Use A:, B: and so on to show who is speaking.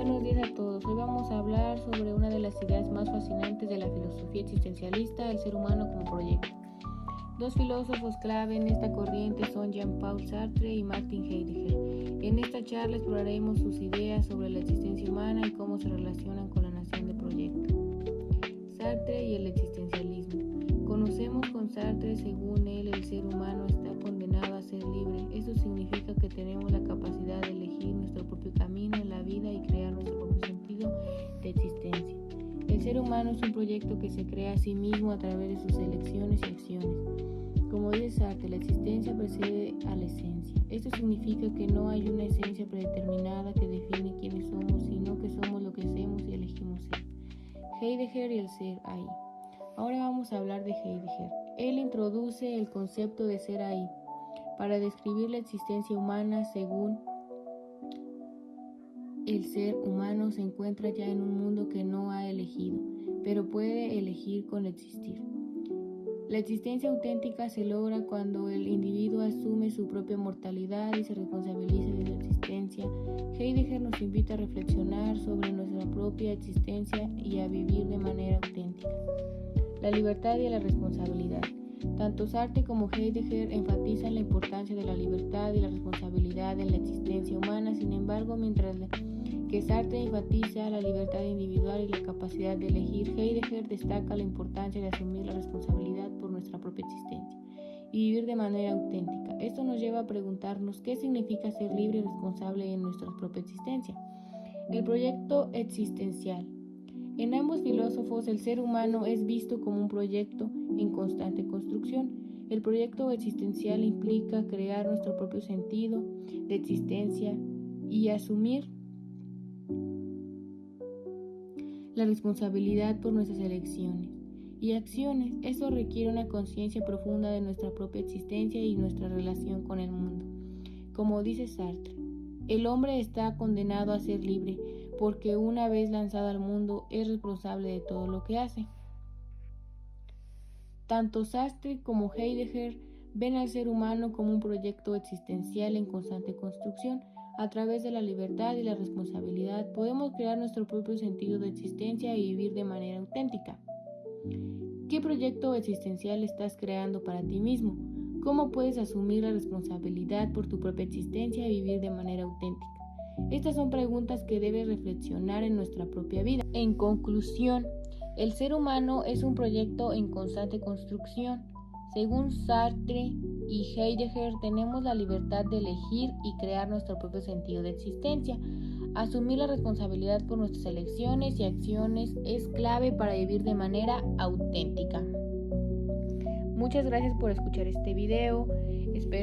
A: Buenos días a todos. Hoy vamos a hablar sobre una de las ideas más fascinantes de la filosofía existencialista, el ser humano como proyecto. Dos filósofos clave en esta corriente son Jean-Paul Sartre y Martin Heidegger. En esta charla exploraremos sus ideas sobre la existencia humana y cómo se relacionan con la noción de proyecto. Sartre y el existencialismo. Conocemos con Sartre, según él, el ser humano está condenado a ser libre. Eso significa que tenemos la capacidad de elegir nuestro propio camino en la vida y crear nuestro propio sentido de existencia. El ser humano es un proyecto que se crea a sí mismo a través de sus elecciones y acciones. Como dice Sartre, la existencia precede a la esencia. Esto significa que no hay una esencia predeterminada que define quiénes somos, sino que somos lo que hacemos y elegimos ser. Heidegger y el ser ahí. Ahora vamos a hablar de Heidegger. Él introduce el concepto de ser ahí para describir la existencia humana. Según el ser humano se encuentra ya en un mundo que no ha elegido, pero puede elegir con existir. La existencia auténtica se logra cuando el individuo asume su propia mortalidad y se responsabiliza de su existencia. Heidegger nos invita a reflexionar sobre nuestra propia existencia y a vivir de manera auténtica. La libertad y la responsabilidad. Tanto Sartre como Heidegger enfatizan la importancia de la libertad y la responsabilidad en la existencia humana. Sin embargo, mientras que Sartre enfatiza la libertad individual y la capacidad de elegir, Heidegger destaca la importancia de asumir la responsabilidad por nuestra propia existencia y vivir de manera auténtica. Esto nos lleva a preguntarnos qué significa ser libre y responsable en nuestra propia existencia. El proyecto existencial. En ambos filósofos, el ser humano es visto como un proyecto en constante construcción. El proyecto existencial implica crear nuestro propio sentido de existencia y asumir la responsabilidad por nuestras elecciones y acciones. Eso requiere una conciencia profunda de nuestra propia existencia y nuestra relación con el mundo. Como dice Sartre, el hombre está condenado a ser libre porque una vez lanzado al mundo es responsable de todo lo que hace. Tanto Sartre como Heidegger ven al ser humano como un proyecto existencial en constante construcción. A través de la libertad y la responsabilidad podemos crear nuestro propio sentido de existencia y vivir de manera auténtica. ¿Qué proyecto existencial estás creando para ti mismo? ¿Cómo puedes asumir la responsabilidad por tu propia existencia y vivir de manera auténtica? Estas son preguntas que debes reflexionar en nuestra propia vida. En conclusión, el ser humano es un proyecto en constante construcción. Según Sartre y Heidegger, tenemos la libertad de elegir y crear nuestro propio sentido de existencia. Asumir la responsabilidad por nuestras elecciones y acciones es clave para vivir de manera auténtica. Muchas gracias por escuchar este video. Espero